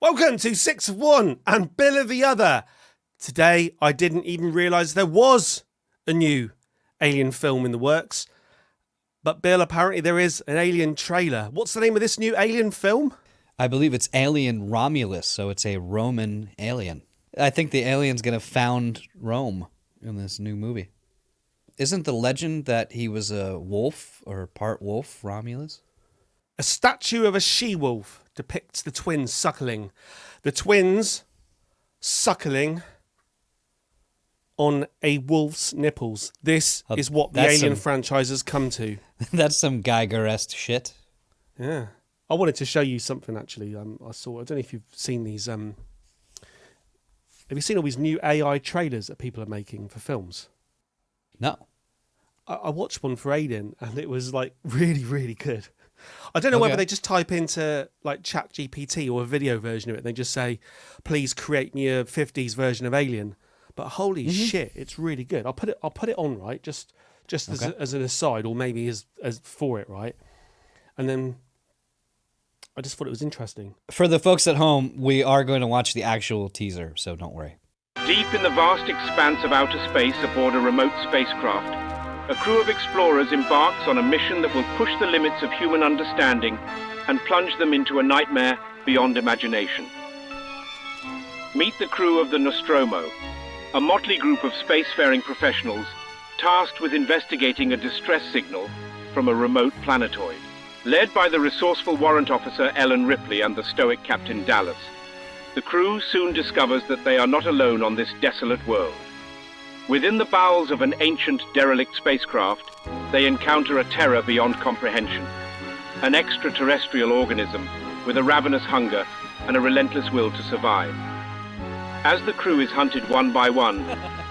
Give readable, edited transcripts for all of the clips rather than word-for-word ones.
Welcome to 6 of One and Bill of the Other. Today, I didn't even realise there was a new Alien film in the works. But Bill, apparently there is an Alien trailer. What's the name of this new Alien film? I believe it's Alien Romulus, so it's a Roman alien. I think the alien's going to found Rome in this new movie. Isn't the legend that he was a wolf or part wolf, Romulus? A statue of a she-wolf depicts the twins suckling. The twins suckling on a wolf's nipples. This is what the Alien franchise has come to. That's some Geiger-esque shit. Yeah. I wanted to show you something, actually. I don't know if you've seen these. Have you seen all these new AI trailers that people are making for films? No. I watched one for Alien, and it was like really, really good. I don't know whether they just type into like ChatGPT or a video version of it. And they just say, "Please create me a '50s version of Alien." But holy shit, it's really good. I'll put it on, right, just as an aside, or maybe as for it, right. And then I just thought it was interesting. For the folks at home, we are going to watch the actual teaser, so don't worry. Deep in the vast expanse of outer space aboard a remote spacecraft, a crew of explorers embarks on a mission that will push the limits of human understanding and plunge them into a nightmare beyond imagination. Meet the crew of the Nostromo, a motley group of spacefaring professionals tasked with investigating a distress signal from a remote planetoid. Led by the resourceful warrant officer Ellen Ripley and the stoic Captain Dallas, the crew soon discovers that they are not alone on this desolate world. Within the bowels of an ancient, derelict spacecraft, they encounter a terror beyond comprehension, an extraterrestrial organism with a ravenous hunger and a relentless will to survive. As the crew is hunted one by one,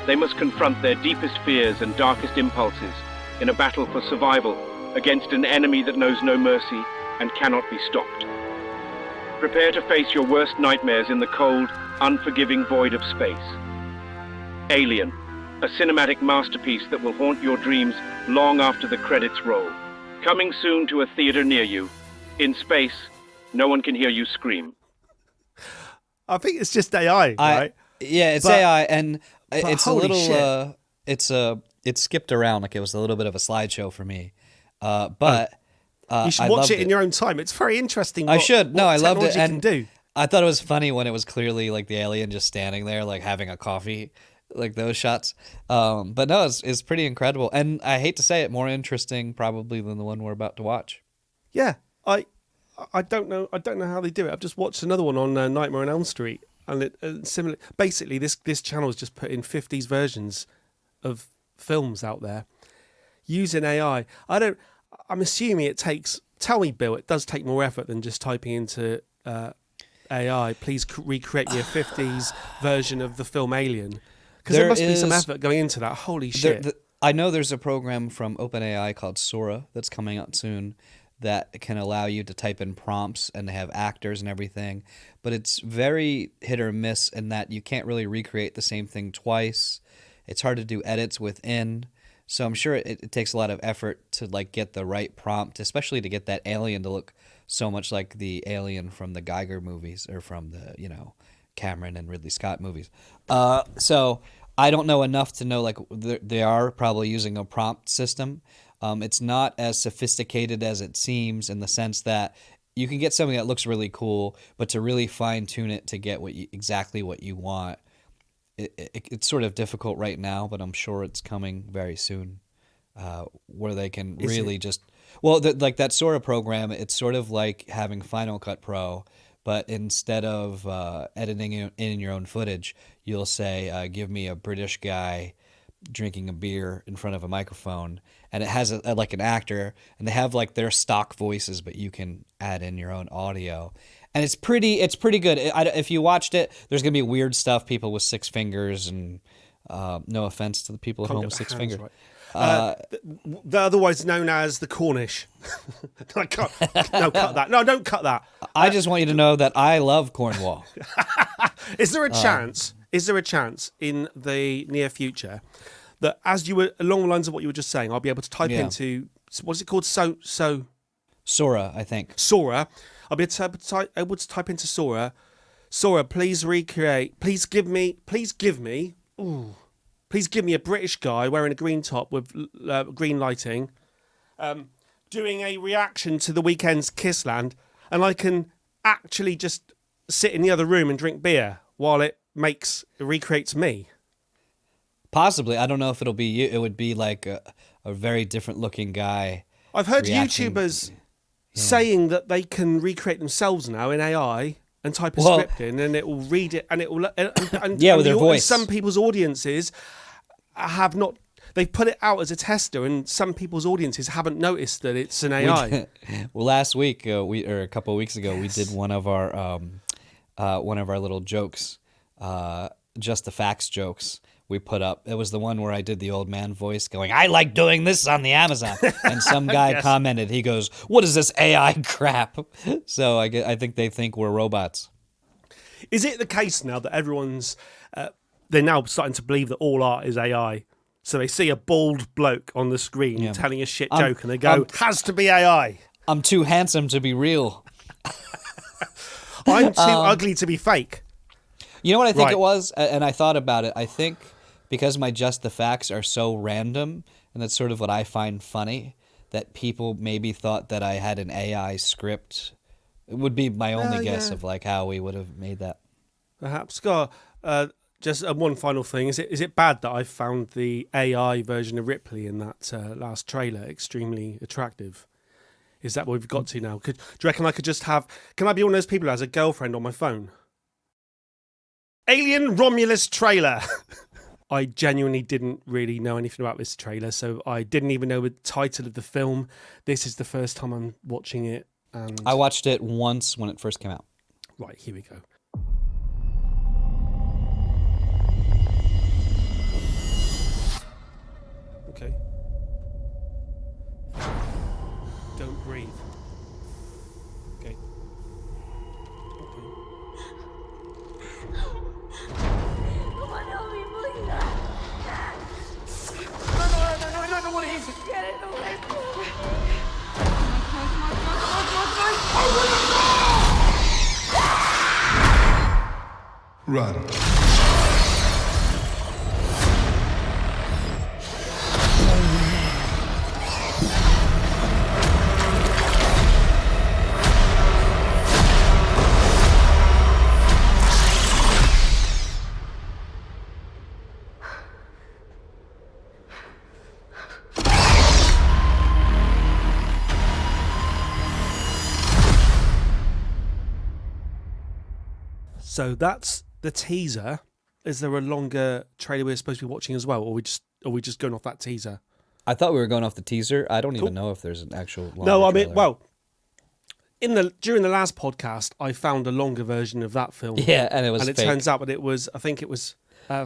they must confront their deepest fears and darkest impulses in a battle for survival against an enemy that knows no mercy and cannot be stopped. Prepare to face your worst nightmares in the cold, unforgiving void of space. Alien, a cinematic masterpiece that will haunt your dreams long after the credits roll. Coming soon to a theater near you. In space, no one can hear you scream. I think it's just AI, right? Yeah, it's AI, and it's a little. It skipped around, like it was a little bit of a slideshow for me. But you should watch it in your own time. It's very interesting. I should. No, I loved it. And do. I thought it was funny when it was clearly like the alien just standing there, like having a coffee, like those shots. But no, it's pretty incredible, and I hate to say it, more interesting probably than the one we're about to watch. Yeah, I don't know. I don't know how they do it. I've just watched another one on Nightmare on Elm Street, and similar. Basically, this channel has just put in '50s versions of films out there using AI. I'm assuming it takes. Tell me, Bill, it does take more effort than just typing into AI. Please recreate me a '50s version of the film Alien, because there must be some effort going into that. Holy shit! I know there's a program from OpenAI called Sora that's coming out soon that can allow you to type in prompts and have actors and everything, but it's very hit or miss in that you can't really recreate the same thing twice. It's hard to do edits within. So I'm sure it takes a lot of effort to like get the right prompt, especially to get that alien to look so much like the alien from the Geiger movies or from the, Cameron and Ridley Scott movies. So I don't know enough to know, like, they are probably using a prompt system. It's not as sophisticated as it seems in the sense that you can get something that looks really cool, but to really fine tune it to get exactly what you want, it's sort of difficult right now, but I'm sure it's coming very soon, where they can really like that Sora program. It's sort of like having Final Cut Pro, but instead of editing in your own footage, you'll say, "Give me a British guy drinking a beer in front of a microphone," and it has like an actor, and they have like their stock voices, but you can add in your own audio. And it's pretty good. If you watched it, there's gonna be weird stuff, people with six fingers, and no offense to the people at home with six fingers. Right. The otherwise known as the Cornish. Cut that. No, don't cut that. I just want you to know that I love Cornwall. Is there a chance? Is there a chance in the near future that, as you were along the lines of what you were just saying, I'll be able to type into what's it called? Sora, I think. Sora. I'll be able to type into Sora Sora, please recreate. Please give me a British guy wearing a green top with green lighting, doing a reaction to the weekend's Kissland, and I can actually just sit in the other room and drink beer while it recreates me. Possibly. I don't know if it'll be you. It would be like a very different looking guy. I've heard reacting. YouTubers saying that they can recreate themselves now in AI and type a script in, and it will read it, and it will and with their voice. Some people's audiences have not. They've put it out as a tester, and some people's audiences haven't noticed that it's an AI. Well, last week or a couple of weeks ago, we did one of our little jokes, just the facts jokes. We put up. It was the one where I did the old man voice going, "I like doing this on the Amazon," and some guy commented. He goes, "What is this AI crap?" So I think they think we're robots. Is it the case now that everyone's they're now starting to believe that all art is AI? So they see a bald bloke on the screen telling a shit joke, and they go, "Has to be AI." I'm too handsome to be real. I'm too ugly to be fake. You know what I think it was? And I thought about it. I think because my Just the Facts are so random, and that's sort of what I find funny, that people maybe thought that I had an AI script. It would be my only guess of like how we would have made that. Perhaps. Scott, just one final thing. Is it bad that I found the AI version of Ripley in that last trailer extremely attractive? Is that what we've got to now? Do you reckon I could just have... Can I be one of those people who has a girlfriend on my phone? Alien Romulus trailer. I genuinely didn't really know anything about this trailer, so I didn't even know the title of the film. This is the first time I'm watching it. And I watched it once when it first came out. Right, here we go. Okay. Don't breathe. Okay. Come on, help me, please. No, what is it? Get it away. Run. So that's the teaser. Is there a longer trailer we're supposed to be watching as well, or are we just going off that teaser? I thought we were going off the teaser. I don't even know if there's an actual longer No, I mean, trailer. well, during the last podcast, I found a longer version of that film. Yeah, and it was and fake. it turns out that I think it was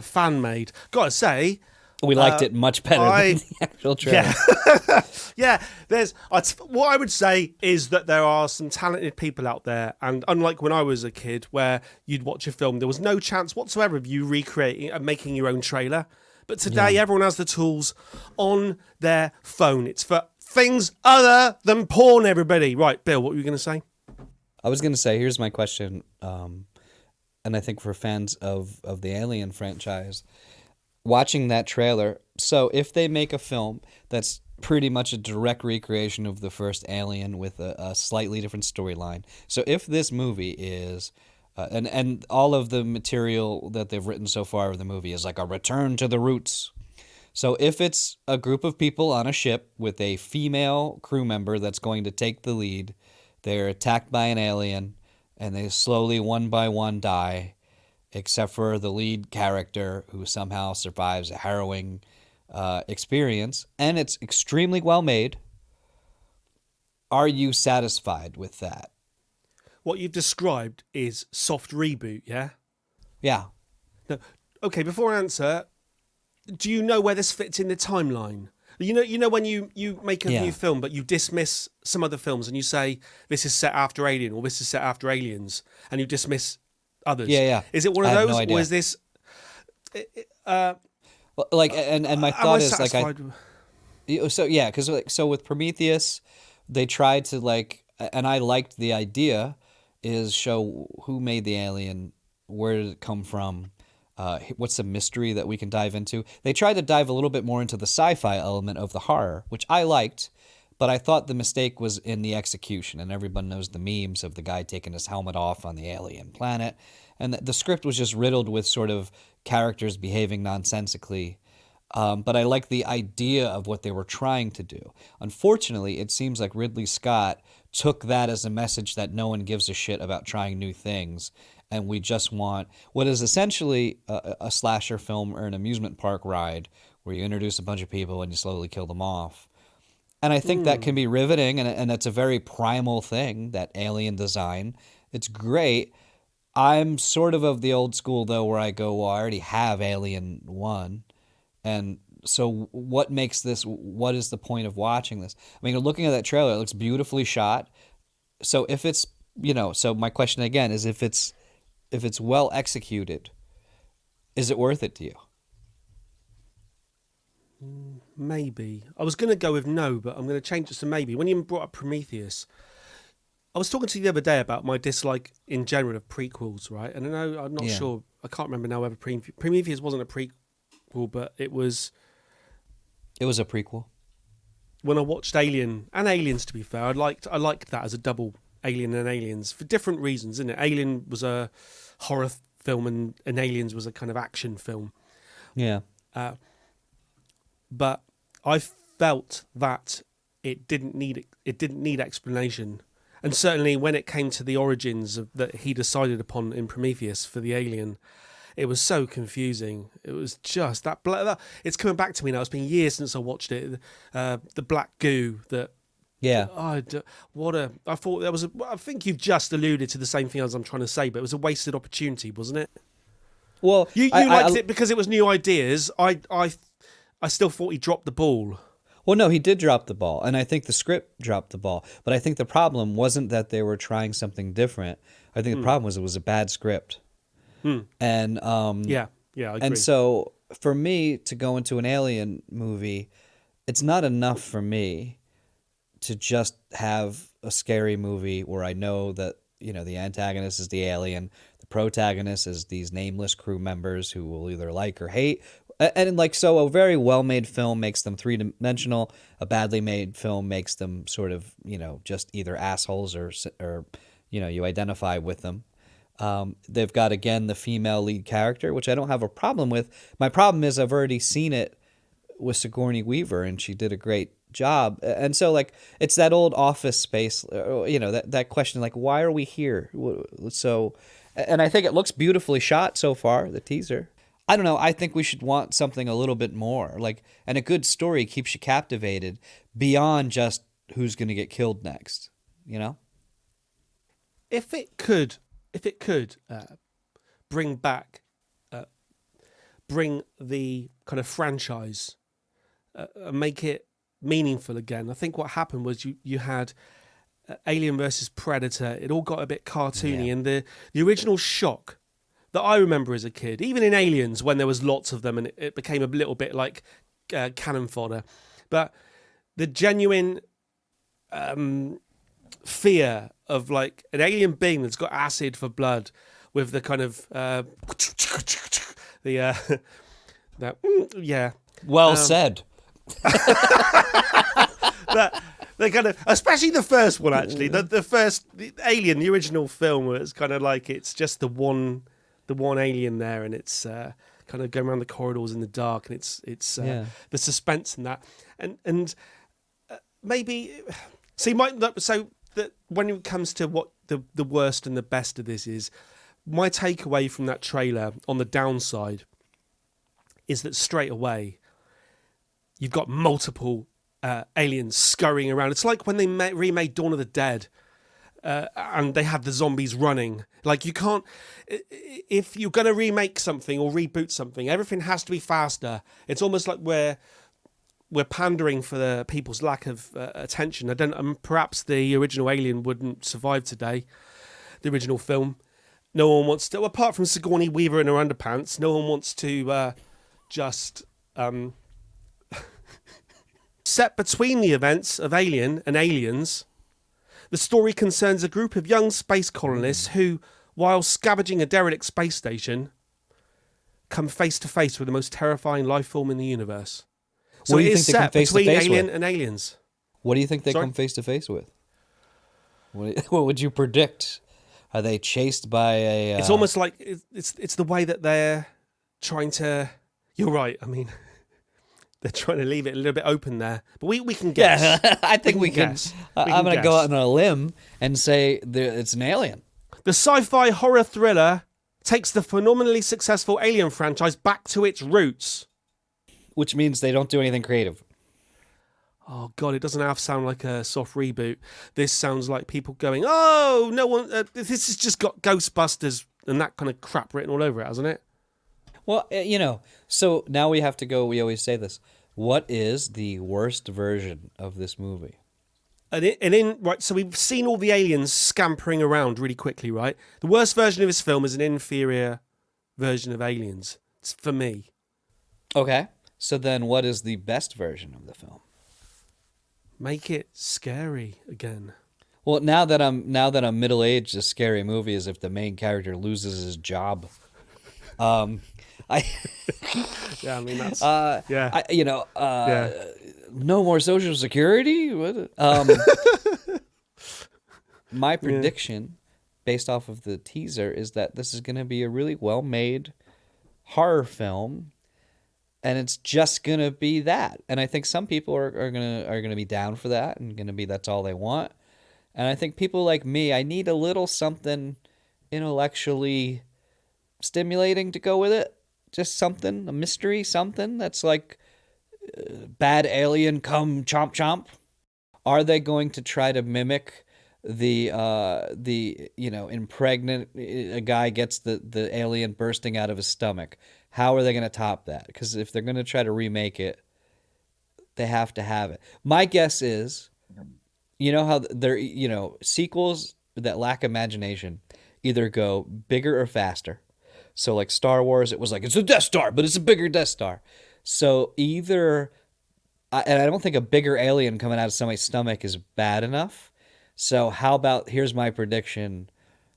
fan made. Gotta say, We liked it much better than the actual trailer. Yeah, what I would say is that there are some talented people out there, and unlike when I was a kid, where you'd watch a film, there was no chance whatsoever of you recreating and making your own trailer. But today, everyone has the tools on their phone. It's for things other than porn, everybody. Right, Bill, what were you going to say? I was going to say, here's my question, and I think for fans of the Alien franchise, watching that trailer, so if they make a film that's pretty much a direct recreation of the first Alien with a slightly different storyline, so if this movie is... and all of the material that they've written so far of the movie is like a return to the roots. So if it's a group of people on a ship with a female crew member that's going to take the lead, they're attacked by an alien, and they slowly, one by one, die, except for the lead character who somehow survives a harrowing experience, and it's extremely well made. Are you satisfied with that? What you've described is soft reboot, yeah? Yeah. No. Okay, before I answer, do you know where this fits in the timeline? You know when you make a new film, but you dismiss some other films and you say this is set after Alien or this is set after Aliens, and you dismiss others. Yeah. Is it one of I have those, no idea. or is this? Well, like, and my thought is like, because with Prometheus, they tried to like, and I liked the idea, is show who made the alien Where did it come from? What's the mystery that we can dive into? They tried to dive a little bit more into the sci-fi element of the horror, which I liked, but I thought the mistake was in the execution. And everyone knows the memes of the guy taking his helmet off on the alien planet. And the script was just riddled with sort of characters behaving nonsensically. But I like the idea of what they were trying to do. Unfortunately, it seems like Ridley Scott took that as a message that no one gives a shit about trying new things, and we just want what is essentially a slasher film or an amusement park ride where you introduce a bunch of people and you slowly kill them off. And I think that can be riveting, and it's a very primal thing, that alien design. It's great. I'm sort of the old school, though, where I go, well, I already have Alien 1. And so what makes this, what is the point of watching this? I mean, looking at that trailer, it looks beautifully shot. So if it's, so my question again is if it's well executed, is it worth it to you? Maybe. I was going to go with no, but I'm going to change it to maybe. When you brought up Prometheus, I was talking to you the other day about my dislike in general of prequels, right? And I know, I'm not sure, I can't remember now whether Prometheus wasn't a prequel, but it was... It was a prequel. When I watched Alien, and Aliens to be fair, I liked that as a double, Alien and Aliens, for different reasons, isn't it? Alien was a horror film and Aliens was a kind of action film. Yeah. But I felt that it didn't need explanation, and certainly when it came to the origins that he decided upon in Prometheus for the alien, it was so confusing. It was just that it's coming back to me now. It's been years since I watched it. The black goo that. Yeah. I thought there was. I think you've just alluded to the same thing as I'm trying to say, but it was a wasted opportunity, wasn't it? Well, you liked it because it was new ideas. I still thought he dropped the ball. Well, no, he did drop the ball, and I think the script dropped the ball. But I think the problem wasn't that they were trying something different. I think the problem was it was a bad script. And yeah, I agree. And so for me to go into an Alien movie, it's not enough for me to just have a scary movie where I know that the antagonist is the alien, the protagonist is these nameless crew members who will either like or hate. And so a very well-made film makes them three-dimensional. A badly made film makes them sort of, just either assholes or you identify with them. They've got, again, the female lead character, which I don't have a problem with. My problem is I've already seen it with Sigourney Weaver, and she did a great job. And so, it's that old Office Space, that question, why are we here? So, and I think it looks beautifully shot so far, the teaser. I don't know. I think we should want something a little bit more. And a good story keeps you captivated beyond just who's going to get killed next, If it could bring the kind of franchise, make it meaningful again. I think what happened was you had Alien versus Predator. It all got a bit cartoony, and the original shock that I remember as a kid, even in Aliens when there was lots of them and it became a little bit like cannon fodder, but the genuine fear of an alien being that's got acid for blood with the kind of Well said. They kind of, especially the first one actually, the Alien, the original film, was kind of it's just the one alien there, and it's kind of going around the corridors in the dark, and it's the suspense in that, and maybe see so that when it comes to what the worst and the best of this is, my takeaway from that trailer on the downside is that straight away you've got multiple aliens scurrying around. It's like when they remade Dawn of the Dead. And they had the zombies running. You can't, if you're going to remake something or reboot something, everything has to be faster. It's almost like we're pandering for the people's lack of attention. Perhaps the original Alien wouldn't survive today, the original film. No one wants to, apart from Sigourney Weaver in her underpants, no one wants to just set between the events of Alien and Aliens. The story concerns a group of young space colonists who, while scavenging a derelict space station, come face to face with the most terrifying life form in the universe. So What do you it is think they come set face to between face Alien with? and Aliens. What do you think they Sorry? come face to face with? What would you predict? Are they chased by a? It's almost like it's the way that they're trying to. You're right. I mean, they're trying to leave it a little bit open there, but we can guess. Yeah, I think we can. guess. I'm going to go guess. out on a limb and say it's an alien. The sci-fi horror thriller takes the phenomenally successful Alien franchise back to its roots. Which means they don't do anything creative. Oh God, it doesn't half sound like a soft reboot. This sounds like people going, "Oh, no one. This has just got Ghostbusters and that kind of crap written all over it, hasn't it?" Well, so now we have to go. We always say this. What is the worst version of this movie? Right. So we've seen all the aliens scampering around really quickly, right? The worst version of this film is an inferior version of Aliens. It's for me. Okay. So then what is the best version of the film? Make it scary again. Well, now that I'm middle-aged, a scary movie is if the main character loses his job. I Yeah, I mean that's yeah. yeah. No more Social Security. What? My prediction, based off of the teaser, is that this is going to be a really well-made horror film, and it's just going to be that. And I think some people are gonna be down for that, and going to be that's all they want. And I think people like me, I need a little something intellectually stimulating to go with it. Just something, a mystery, something that's like bad alien come chomp chomp. Are they going to try to mimic the impregnant a guy gets the alien bursting out of his stomach? How are they going to top that? Because if they're going to try to remake it, they have to have it. My guess is, how they're sequels that lack imagination either go bigger or faster. So like Star Wars, it was like, it's a Death Star, but it's a bigger Death Star. So either, and I don't think a bigger alien coming out of somebody's stomach is bad enough. So how about, here's my prediction,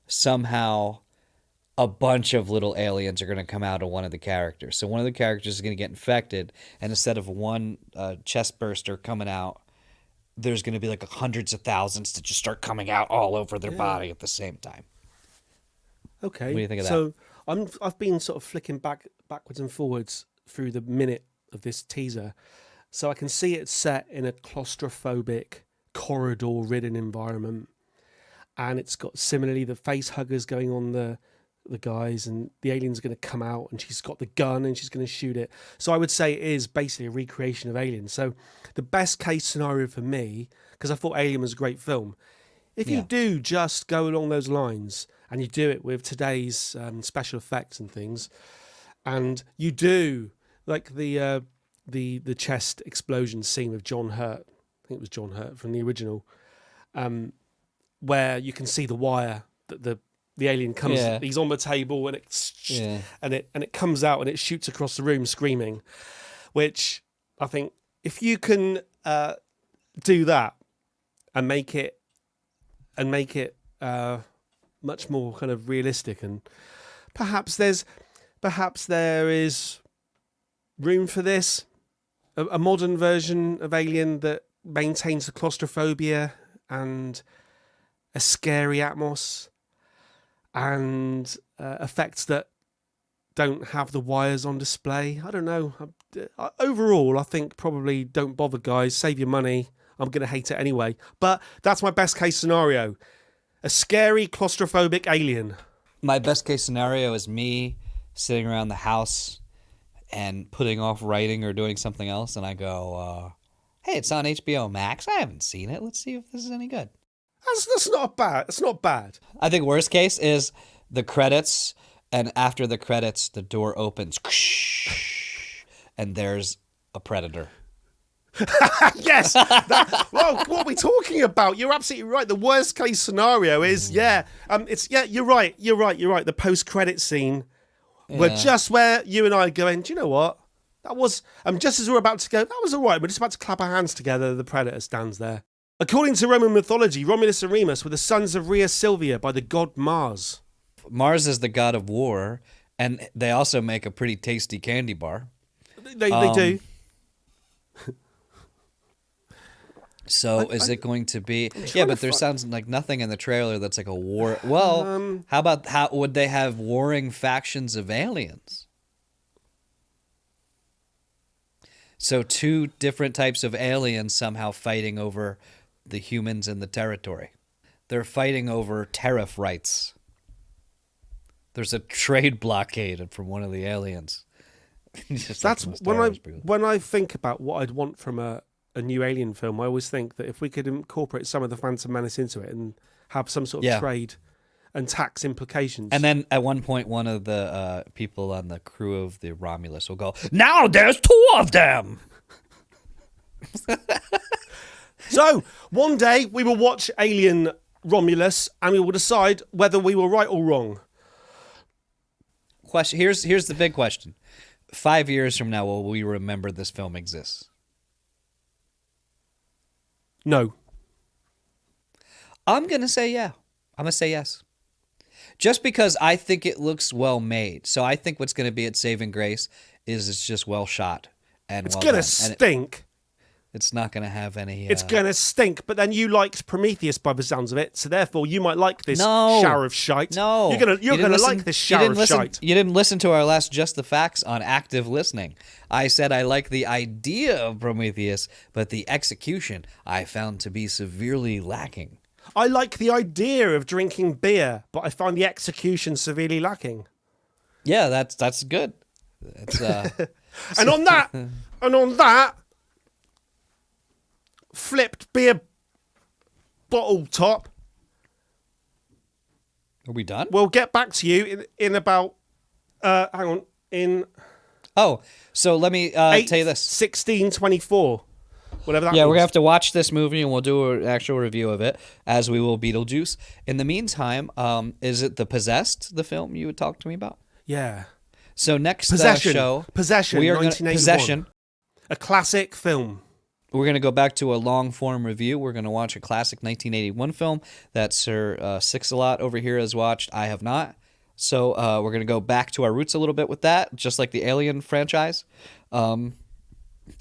somehow a bunch of little aliens are going to come out of one of the characters. So one of the characters is going to get infected, and instead of one chest burster coming out, there's going to be like hundreds of thousands that just start coming out all over their body at the same time. Okay. What do you think of that? So I've been sort of flicking backwards and forwards through the minute of this teaser, so I can see it set in a claustrophobic, corridor-ridden environment, and it's got similarly the face huggers going on the guys, and the alien's going to come out, and she's got the gun and she's going to shoot it. So I would say it is basically a recreation of Alien. So the best case scenario for me, because I thought Alien was a great film, if you do just go along those lines and you do it with today's special effects and things, and you do like the chest explosion scene with John Hurt, I think it was John Hurt from the original, where you can see the wire that the alien comes, he's on the table, and it comes out and it shoots across the room screaming, which I think if you can do that and make it much more kind of realistic, and perhaps there is room for this, a modern version of Alien that maintains the claustrophobia and a scary atmos and effects that don't have the wires on display. I don't know. Overall, I think probably don't bother, guys. Save your money. I'm going to hate it anyway. But that's my best case scenario. A scary, claustrophobic alien. My best case scenario is me sitting around the house and putting off writing or doing something else, and I go, hey, it's on HBO Max. I haven't seen it. Let's see if this is any good. That's not bad. That's not bad. I think worst case is the credits, and after the credits, the door opens, and there's a predator. Yes. Well, what are we talking about? You're absolutely right. The worst case scenario is you're right. The post credit scene, where just where you and I are going, do you know what? That was just as we're about to go, that was all right. We're just about to clap our hands together. The predator stands there. According to Roman mythology, Romulus and Remus were the sons of Rhea Silvia by the god Mars. Mars is the god of war, and they also make a pretty tasty candy bar. They do. So is it going to be? Yeah, but there sounds like nothing in the trailer that's like a war. Well, how would they have warring factions of aliens? So two different types of aliens somehow fighting over the humans in the territory. They're fighting over tariff rights. There's a trade blockade from one of the aliens. That's when I think about what I'd want from a new Alien film. I always think that if we could incorporate some of the Phantom Menace into it and have some sort of trade and tax implications. And then at one point, one of the people on the crew of the Romulus will go, "Now there's two of them." So one day we will watch Alien Romulus and we will decide whether we were right or wrong. Question. Here's the big question. 5 years from now, will we remember this film exists? No. I'm going to say yeah. I'm going to say yes. Just because I think it looks well made. So I think what's going to be its saving grace is it's just well shot. And it's well going to done. stink. It's not going to have any... It's going to stink, but then you liked Prometheus by the sounds of it, so therefore you might like this shower of shite. No. You're going to like this shower of shite. You didn't listen to our last Just the Facts on active listening. I said I like the idea of Prometheus, but the execution I found to be severely lacking. I like the idea of drinking beer, but I find the execution severely lacking. Yeah, that's good. That's, and on that, flipped beer bottle top. Are we done? We'll get back to you in about. Hang on. So let me tell you this. 1624. Whatever that Yeah, means. we're going to have to watch this movie and we'll do an actual review of it, as we will Beetlejuice. In the meantime, is it The Possessed, the film you would talk to me about? Yeah. So next Possession. show... Possession, we are 1981. Possession. A classic film. We're going to go back to a long-form review. We're going to watch a classic 1981 film that Sir Six-a-Lot over here has watched. I have not. So we're going to go back to our roots a little bit with that, just like the Alien franchise. And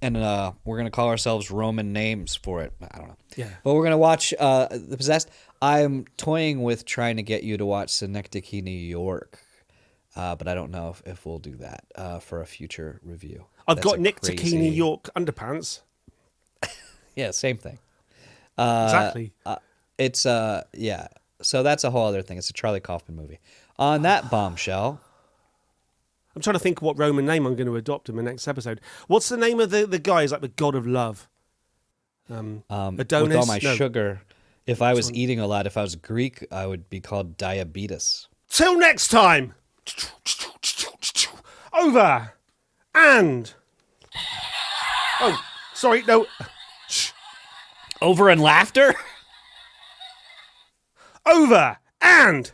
we're going to call ourselves Roman names for it. I don't know. Yeah. But we're going to watch The Possessed. I'm toying with trying to get you to watch Synecdoche, New York. But I don't know if we'll do that for a future review. I've got Nick Takey, New York underpants. Yeah, same thing. Exactly. It's yeah. So that's a whole other thing. It's a Charlie Kaufman movie. On that bombshell, I'm trying to think what Roman name I'm going to adopt in the next episode. What's the name of the guy? He's like the god of love. Adonis. with all my No. sugar, if I was eating a lot, if I was Greek, I would be called diabetes. Till next time. Over and. Oh, sorry, no. Over in laughter? Over and.